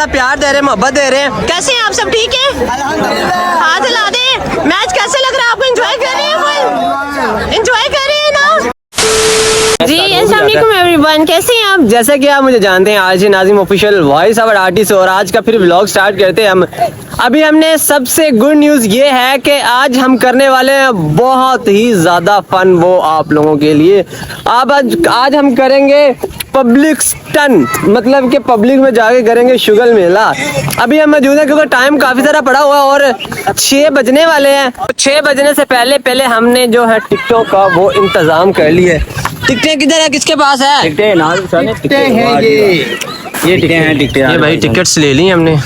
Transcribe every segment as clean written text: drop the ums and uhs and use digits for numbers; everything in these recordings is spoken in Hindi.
बड़ा प्यार दे रहे हैं, मोहब्बत दे रहे हैं। कैसे हैं आप सब? ठीक है, हाथ हिला दे। मैच कैसे लग रहा है आपको? एंजॉय कर रहे हैं? एंजॉय कर रहे हैं ना जी। अस्सलाम वालेकुम एवरीवन, कैसे हैं आप? जैसे कि आप मुझे जानते हैं, आज Nazim official voice over artist, और आज का फिर व्लॉग स्टार्ट करते हैं हम। अभी हमने सबसे गुड न्यूज़ ये है कि आज हम करने वाले हैं बहुत ही ज़्यादा फन, वो आप लोगों के लिए। आज हम करेंगे पब्लिक स्टंट, मतलब कि पब्लिक में जाके करेंगे शुगर मेला। अभी हम मौजूद हैं क्योंकि टाइम काफ़ी सारा पड़ा हुआ है और 6 बजने वाले हैं। 6 बजने से पहले हमने जो है टिकटों का वो इंतज़ाम कर लिया है। टिकटें किधर है, किसके पास है? टिकटें हैं, ये टिकटें हैं, ये भाई टिकट्स ले ली हमने,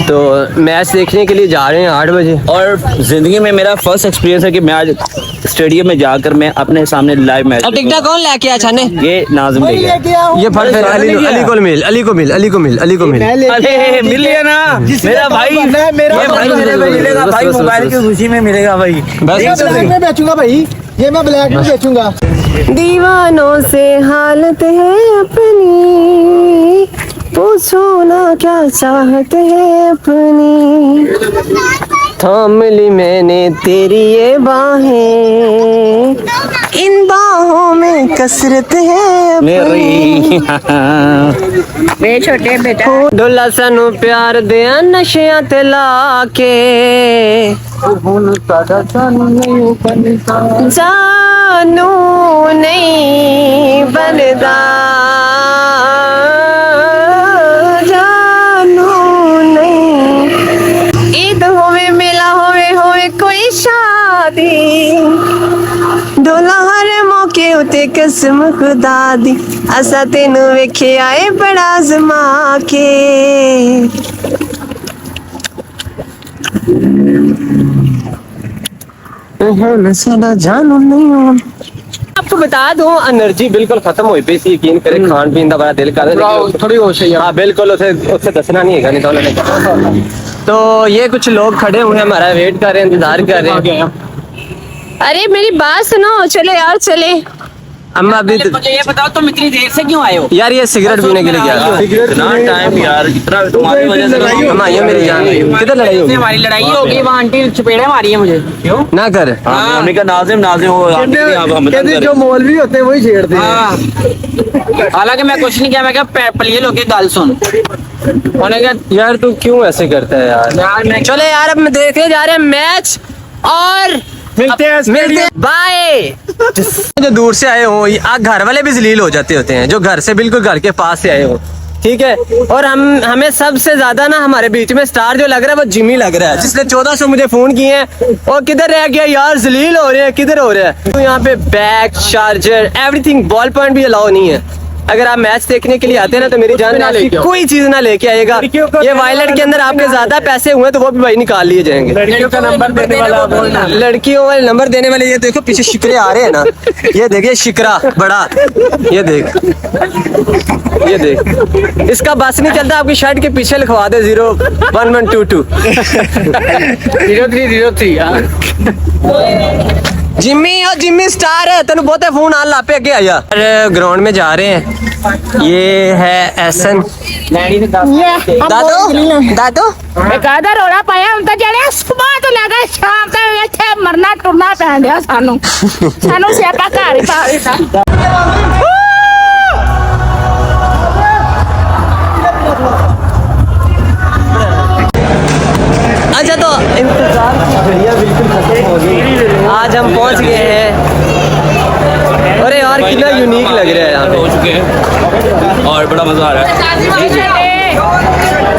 तो मैच देखने के लिए जा रहे हैं 8 बजे। और जिंदगी में मेरा फर्स्ट एक्सपीरियंस है कि मैं आज स्टेडियम में जाकर मैं अपने सामने लाइव मैच। अब टिकट कौन लेके आया छाने? ये नाज़िम लेके आया। ये फट अली को मिल। अरे मिल लिया ना मेरा भाई, मिलेगा भाई, मोबाइल की खुशी में मिलेगा भाई। मैं बेचूंगा भाई, ये मैं ब्लैक में बेचूंगा। दीवानों से हालत है अपनी, पूछो ना क्या चाहते हैं अपनी। थाम ली मैंने तेरी ये बाहें, इन बाहों में कसरत है मेरी वे छोटे बेटा डोला सानू प्यार दे नशिया ते ला के, जानू नहीं बनदा, जानू नहीं। ईद होवे, मेला होवे कोई शादी, डोला हर मौके उते कसम खुदा दी, असा तेनू वेखे आए बड़ा आजमा के। जानू नहीं। आपको बता दूं, एनर्जी बिल्कुल खत्म हुई पई सी, यकीन करे, खान पीन का बड़ा दिल कर रहा है, थोड़ी होश है। हाँ बिल्कुल, उससे दसना नहीं है, नहीं तो उन्होंने। तो ये कुछ लोग खड़े हुए हैं, हमारा वेट कर रहे हैं, इंतजार कर रहे हैं। अरे मेरी बात सुनो, चलो यार चले। अम्मा अभी मुझे ये बताओ, तुम इतनी देर से क्यों आए हो? यार ये सिगरेट पीने के लिए गया था। इतना टाइम यार, इतना तुम्हारी वजह से अम्मा ये मेरी जान, किधर लड़ाई होगी? हमारी लड़ाई होगी, वहाँ आंटी चपेड़े मारी है मुझे। क्यों ना कर? मम्मी का नाजिम वो जो मौलवी होते हैं वही छेड़ते हैं। हाँ, हालांकि मैं कुछ नहीं किया, मैं क्या पलियल होके गाल सुन। उन्होंने कहा यार तू क्यों ऐसे करता है यार। चले यार, अब देखने जा रहे हैं मैच और मिलते हैं, बाय। जो दूर से आए हो, घर वाले भी जलील हो जाते होते हैं, जो घर से बिल्कुल घर के पास से आए हो, ठीक है। और हमें सबसे ज्यादा ना हमारे बीच में स्टार जो लग रहा है वो जिमी लग रहा है, जिसने 1400 मुझे फोन किए हैं। और किधर रह गया यार, जलील हो रहे हैं, किधर हो रहे हैं? तो यहाँ पे bag, charger, everything, ball point भी अलाउ नहीं है। अगर आप मैच देखने के लिए आते हैं ना, तो मेरी जान कोई चीज ना लेके आएगा। ये वायलेट के अंदर आपके ज्यादा पैसे हुए तो वो भी भाई निकाल लिए जाएंगे। लड़कियों का नंबर देने वाला, लड़कियों वाले नंबर देने वाले, ये देखो पीछे शिकरे आ रहे हैं ना, ये देखिए शिकरा बड़ा, ये देख, ये देख। इसका बस नहीं चलता, आपकी शर्ट के पीछे लिखवा दे 01122 0303। जिम्मी स्टार है, तेन बहुत फोन आ लापे अगे आया। ग्राउंड में जा रहे हैं, ये है एसन दादो बेकायदा रोड़ा पाया हम तो जड़े सुबह तो लगा शाम तक इत्थे मरना टुरना पैन दिया सानू सियापा घर ही पा देता। अच्छा तो इंतजार की घड़ियां बिल्कुल खत्म हो गई, आज हम पहुंच गए हैं। अरे यार कितना यूनिक लग रहा है यहाँ पे, हो चुके हैं और बड़ा मजा आ रहा है।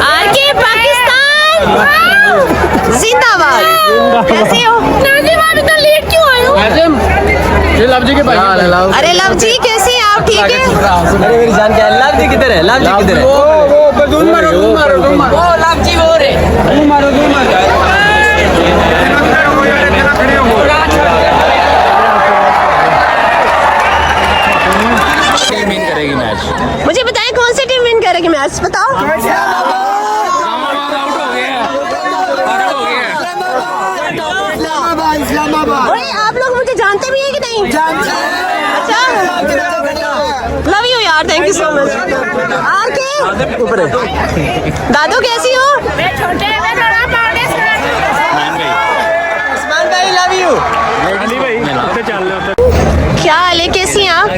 आगे पाकिस्तान जिंदाबाद। कैसे हो? नाज़िम आप इतना लेट क्यों आए हो? ये लव जी के भाई। अरे लव जी कैसे हैं आप? ठीक है। अरे मेरी जान क्या है? लव जी किधर है? लव जी किधर है? वो बलून मारो, वो लव जी वो रे, करेगी मैच। मुझे बताएं कौन सी टीम विन करेगी मैच, बताओ। अरे आप लोग मुझे जानते भी हैं कि नहीं? अच्छा, लव यू यार, thank you so much. R K दादू कैसी हो? उस्मान भाई लव यू। क्या हाल है, कैसी हैं आप?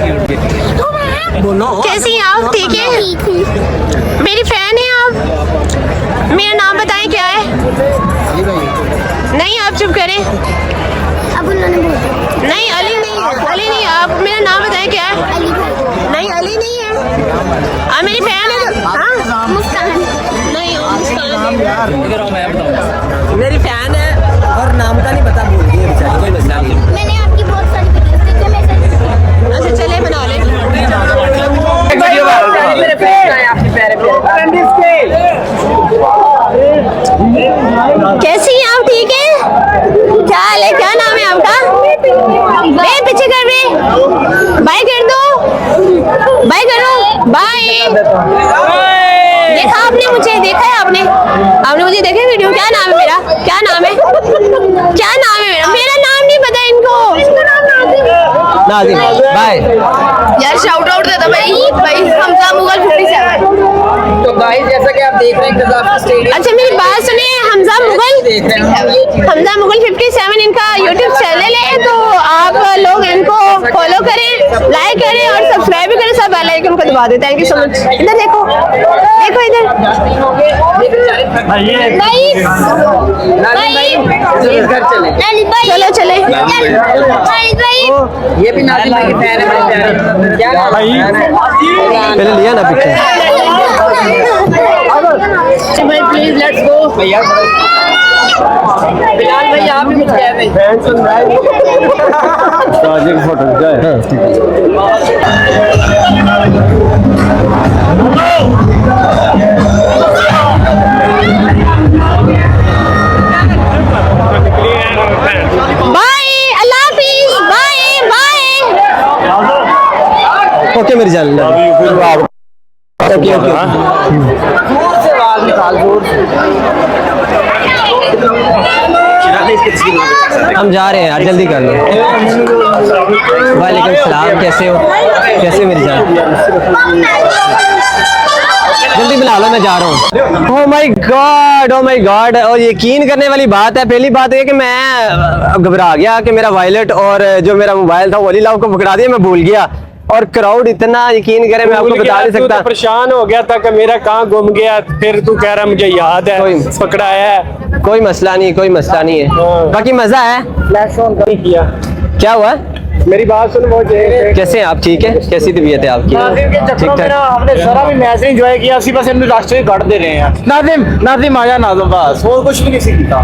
कैसी हैं आप? ठीक है, मेरी फैन है आप? मेरा नाम बताएं क्या है? नहीं आप चुप करें। नहीं अली नहीं, अली नहीं, आप मेरा नाम बताएं क्या है? नहीं अली नहीं है, आप मेरी फैन है। हाँ नहीं वो मुस्कान है। मेरी फैन है और नाम का नहीं पता, भूल गई बेचारी, कोई मसला नहीं। मैंने आपकी बहुत सारी वीडियोस देखी, मैं अच्छा चले बना ले। कैसी हैं आप? ठीक है, क्या हाल है, क्या नाम है आपका? पीछे कर रहे, बाय कर दो, बाय करो, बाय। देखा आपने मुझे, देखा है आपने मुझे देखा वीडियो? क्या नाम है मेरा? क्या नाम है? क्या नाम है मेरा? मेरा नाम नहीं पता इनको। बाय यार शाउट आउट देता भाई हमजा मुगल 57। तो गाइस जैसा कि आप देख रहे हैं कज़ाफ़ स्टेडियम। अच्छा मेरी बात सुनिए, हमजा मुगल 57 इनका यूट्यूब चैनल है, तो आप लोग इनको फॉलो करें, लाइक करें और सब्सक्राइब भी करें, सब बेल आइकन को दबा दें। Thank you so much. इधर देखो, देखो इधर भाई, घर चले। चलो चले। ये भी नाज़िम भाई की फैन है, बड़े प्यारे। क्या नाम है? पहले लिया ना पिक्चर। भाई प्लीज लेट्स गो। भैया बिलाल भाई आप भी कुछ कह रहे हैं? बाय, अल्लाह हाफिज, बाय बाय। ओके मेरी जान। Okay okay. जोर से आवाज निकाल, जोर से। हम जा रहे हैं यार, जल्दी कर लो। वालेकुम सलाम, कैसे हो? कैसे मेरी जान? जल्दी बुला लो, मैं जा रहा हूँ। Oh my God, oh my God. और यकीन करने वाली बात है, पहली बात ये कि मैं घबरा गया कि मेरा वॉलेट और जो मेरा मोबाइल था वली लाव को पकड़ा दिया, मैं भूल गया। और क्राउड इतना, यकीन करें मैं आपको बता नहीं सकता। परेशान हो गया था कि मेरा कहाँ गुम गया, फिर तू कह रहा मुझे याद है, पकड़ाया है। कोई मसला नहीं, कोई मसला नहीं है, बाकी मजा है। किया क्या हुआ? मेरी बात सुन, वो कैसे हैं आप? ठीक है, कैसी तबीयत है आपकी? ठीक ठाक। हमने सारा भी मैच नहीं एंजॉय किया, इसी बस इन रास्ते कट दे रहे हैं। नाजिम आया नाजिम, बस और कुछ नहीं किसी का।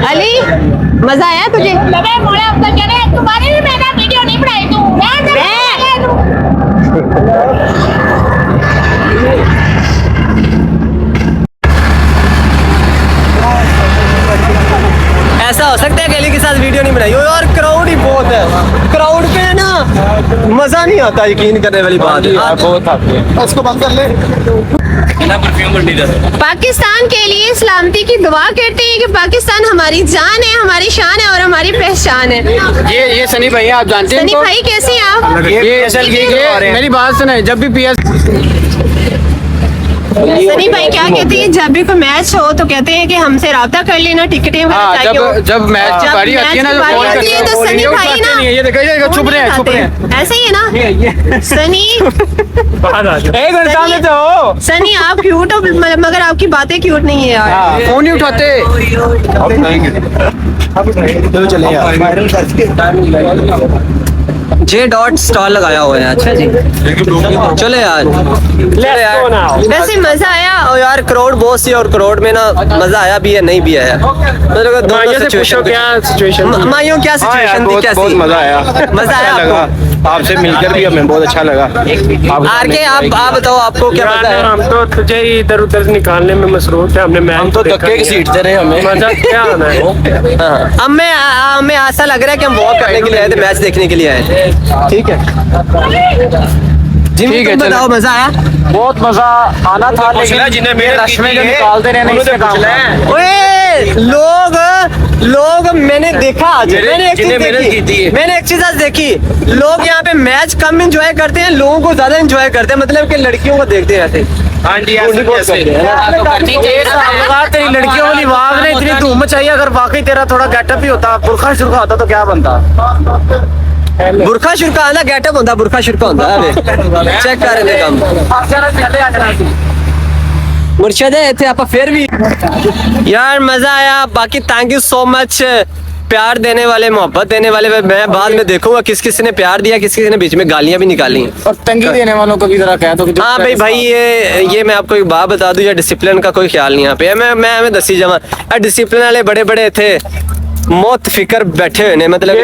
अली मजा आया तुझे? तुम्हारी भी मैंने वीडियो नहीं बनाई तू। ऐसा हो सकता है कि अली के साथ वीडियो नहीं बनाई हो यार? क्राउड ही बहुत है, क्राउड पे ना मजा नहीं आता, यकीन करने वाली बात है। बहुत आते हैं। उसको बंद कर ले। पाकिस्तान के लिए सलामती की दुआ करते हैं कि पाकिस्तान हमारी जान है, हमारी शान है और हमारी पहचान है। ये सनी भाई आप जानते हैं सनी इनको? भाई कैसे हैं आप? ये मेरी बात सुने, जब भी पीएस सनी भाई क्या कहते हैं, जब भी कोई मैच हो तो कहते हैं कि हमसे राब्ता कर लेना, टिकटें हाँ, जब मैच की बारी आती है ना, बारी आती है तो सनी भाई ना ये देखो चुप रहे हैं, चुप रहे हैं। ऐसे ही है ना सनी? एक मिनट सामने से हो। सनी आप क्यूट हो मगर आपकी बातें क्यूट नहीं है यार। फोन नहीं उठाते। चलो चले यार। जे डॉट स्टॉल लगाया हुआ है। अच्छा जी, चलो यार, वैसे मजा आया। और यार क्राउड बहुत सी, और क्राउड में ना मजा आया भी है, नहीं भी आया। मतलब दोनों सिचुएशन। क्या सिचुएशन? माइयों क्या सिचुएशन थी? कैसी? बहुत मजा आया, मजा आया आपको? आपसे मिलकर भी हमें बहुत अच्छा लगा। आर के आप बताओ, आपको क्या मजा है? हम तो तुझे इधर उधर निकालने में मसरूफ है, हमने मैच हम तो धक्के की सीट दे रहे हैं हमें। मजा क्या आना है? हमें ऐसा लग रहा है कि हम वॉक करने के लिए आए थे, मैच देखने के लिए आए थे। ठीक है, ठीक है, तुम बताओ, मजा आया? बहुत मजा आना था, लेकिन जिन्हें ये रश में जो निकालते रहने इससे काम है। ओए लोग मैंने देखा आज, मैंने एक चीज आज देखी, लोग यहाँ पे मैच कम एंजॉय करते हैं, लोगों को ज्यादा एंजॉय करते हैं, मतलब कि लड़कियों को देखते रहते हैं। हाँ जी ऐसे तेरी लड़कियों वाली वाग ने इतनी धूम मचाई, अगर वाकई तेरा थोड़ा गेटअप ही होता, बुरखा शुरखा होता तो क्या बनता? बुरखा शुरखा आना गेटअप होता, बुरखा शुरखा होता है। चेक कर रहे काम मुर्शद है थे आप फिर भी यार मजा आया। बाकी थैंक यू सो मच प्यार देने वाले, मोहब्बत देने वाले। मैं बाद में देखूंगा किस किस ने प्यार दिया, किस किस ने बीच में गालियां भी निकाली। और तंगी देने वालों को भी जरा कह दो कि हाँ भाई ये मैं आपको एक बात बता दूं, या डिसिप्लिन का कोई ख्याल नहीं यहाँ पे। मैं हमें दसी जावा, डिसिप्लिन वाले बड़े बड़े थे, मौत फिकर बैठे हुए ने, मतलब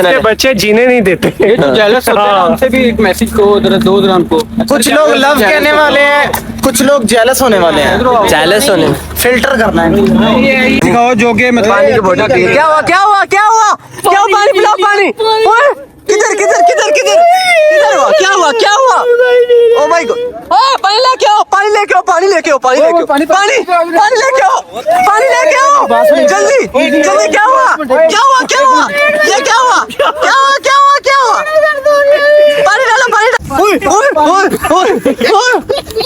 के बच्चे जीने नहीं देते। ये तो जेलस होते हैं, उनसे भी एक मैसेज को दो उनको। कुछ लोग लव कहने वाले हैं, कुछ लोग जेलस होने वाले हैं। जेलस होने फिल्टर करना है। दिखाओ जो के मतलब पानी की बोतल पी। क्या हुआ क्या हुआ क्या हुआ क्या हुआ? पानी पिलाओ पानी। ओए, किधर किधर किधर किधर किधर हुआ? क्या हुआ क्या हुआ? ओ माय गॉड, ओए पानी लेके आओ, पानी लेके आओ, पानी लेके आओ, पानी लेके आओ, पानी पानी लेके आओ, पानी लेके आओ, जल्दी जल्दी। क्या हुआ क्या हुआ क्या हुआ? ये क्या हुआ क्या हुआ क्या हुआ क्या हुआ? पानी डालो पानी डालो। ओए ओए ओए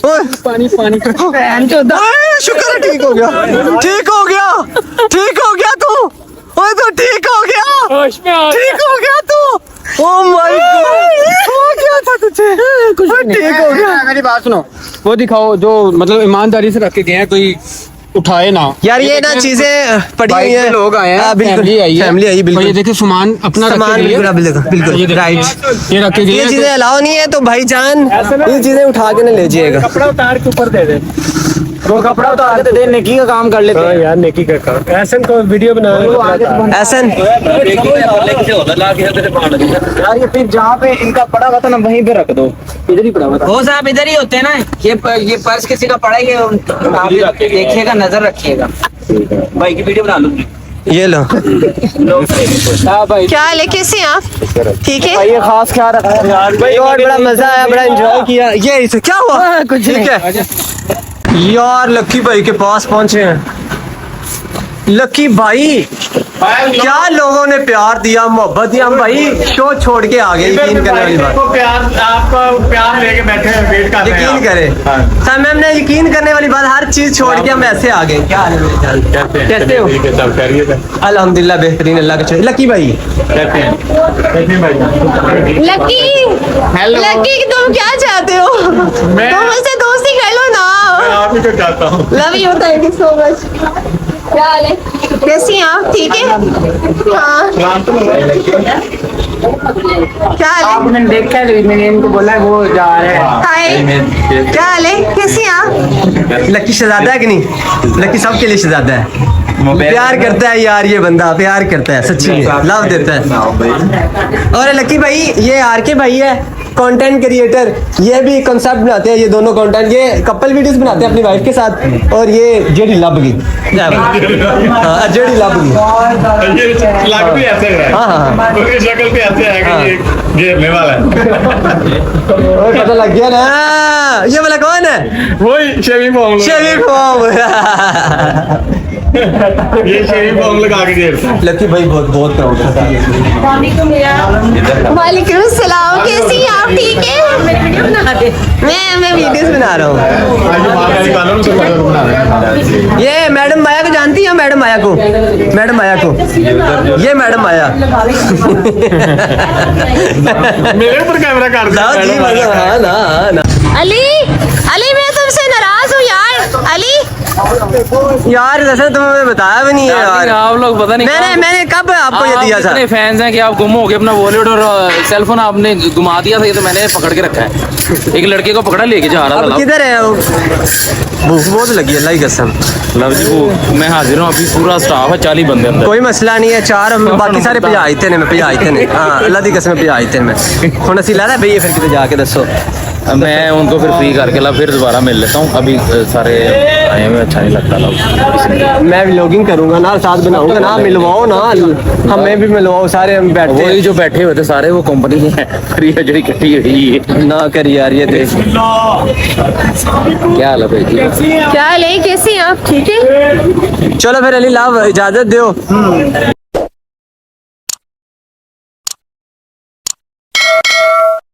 ओए पानी शुक्र है ठीक हो गया, ठीक हो गया, ठीक हो गया तू। ओए तो ठीक हो गया, ठीक हो गया तू। ओह माय गॉड, हो गया था तुझे, कुछ ठीक हो गया। मेरी बात सुनो, वो दिखाओ जो मतलब ईमानदारी से रख के गए हैं, कोई उठाए ना यार। ये ना चीजें पड़ी हुई हैं, लोग आए हैं, फैमिली आई बिल्कुल। ये देखिए सामान अपना सामान बिल्कुल राइट, ये रख के गए। ये चीजें अलाउ नहीं है तो भाईजान ये चीजें उठा के ना ले जाइएगा। कपड़ा उतार के ऊपर दे दे, वो कपड़ा उतार के दे, नेकी का काम कर लेते हैं यार, नेकी का काम। ऐसन को वीडियो बना ऐसन यार, ये फिर जहाँ पे इनका पड़ा हुआ था ना वहीं पे रख दो। इधर ही पड़ा हुआ था। वो साहब इधर ही होते हैं ना। ये पर्स किसी का पड़ा है, आप देखिएगा, नजर रखिएगा। भाई की वीडियो बना लो। ये लो। हाँ भाई, क्या हाल है, कैसे हैं आप? ठीक है। भाई ये खास ख्याल रखा है यार। और बड़ा मजा आया, बड़ा एंजॉय किया। ये इसे क्या हुआ? कुछ ठीक है यार। लक्की भाई के पास पहुंचे हैं। लक्की भाई क्या लोगों ने प्यार दिया, मोहब्बत दिया। हम भाई शो छोड़ के आ गए, यकीन करने वाली बात। आपका प्यार लेके बैठे हैं, वेट कर रहे हैं। यकीन करें सर, मैम ने यकीन करने वाली बात, हर चीज छोड़ के हम ऐसे आ गए। क्या हाल है मेरे जान? कैसे हो? अल्हम्दुलिल्लाह बेहतरीन, अल्लाह का शुक्र। लकी भाई लकी लकी तुम क्या चाहते हो? तुम मुझसे दोस्ती कर लो ना। आप ही को चाहता हूँ। Love you, thank you so much. क्या हाल है, कैसी हैं आप? ठीक है। हाँ क्या हाल है? आपने देखा है, मैंने इनको बोला है वो जा रहे हैं। हाय क्या हाल है, कैसी हैं आप? लकी शहजादा है कि नहीं? लकी सबके लिए शहजादा है। प्यार करता है यार, ये बंदा प्यार करता है सच्ची में, लव देता है। और लकी भाई ये आर के भाई है, कंटेंट क्रिएटर। ये भी कॉन्सेप्ट बनाते हैं, ये दोनों कंटेंट, ये कपल वीडियोस बनाते हैं अपनी वाइफ के साथ। और ये जेडी लबगी, हाँ जेडी लबगी, लग भी ऐसे है। हाँ उसकी शक्ल पे ऐसे है कि ये घेरने वाला है। और पता लग गया ना ये वाला कौन है? वही शेविंग फॉर्म, शेविंग फॉर्म। ये शेविंग फॉर्म लगा के घेरता है। लकी भाई बहुत प्राउड है। वालेकुम सलाम, कैसी हैं आप? ठीक है। मैं वीडियोस बना रहा हूँ। ये मैडम माया को जानती है? मैडम माया को, मैडम माया को, ये मैडम माया। मेरे ऊपर कैमरा कर ना जी हाँ ना अली अली मैं तुमसे नाराज हूँ यार। अली यार जैसे तुम्हें बताया भी नहीं है यार। आप लोग पता नहीं मैंने कब आपको ये दिया था? इतने फैंस हैं कि आप गुम हो गए अपना वॉलेट और सेल फोन आपने घुमा दिया था। ये तो मैंने पकड़ के रखा है। एक लड़के को पकड़ा लेके जा रहा अब था। किधर है वो? भूख बहुत लगी है, अल्लाह की कसम। लव जी वो मैं हाजिर हूँ, अभी पूरा स्टाफ है, 40 बंदे अंदर। कोई मसला नहीं है, चार बाकी सारे भजाते ने, मैं भजाते ने। हाँ अल्लाह की कसम भजाते मैं। हुण असीं लैना भैया फिर किते जाके दसो। मैं उनको फिर फ्री करके ला फिर दोबारा मिल लेता हूँ। अभी सारे आए हुए, अच्छा नहीं लगता लव। मैं व्लॉगिंग करूंगा ना, साथ बनाऊंगा ना, मिलवाओ ना, हमें भी मिलवाओ। सारे हम बैठते वही जो बैठे हुए थे सारे वो कंपनी है जड़ी कटी हुई है ना कर यार। ये देख क्या हाल है भाई? क्या हाल है, कैसी हैं आप? ठीक है। चलो फिर अली लाभ इजाजत दो।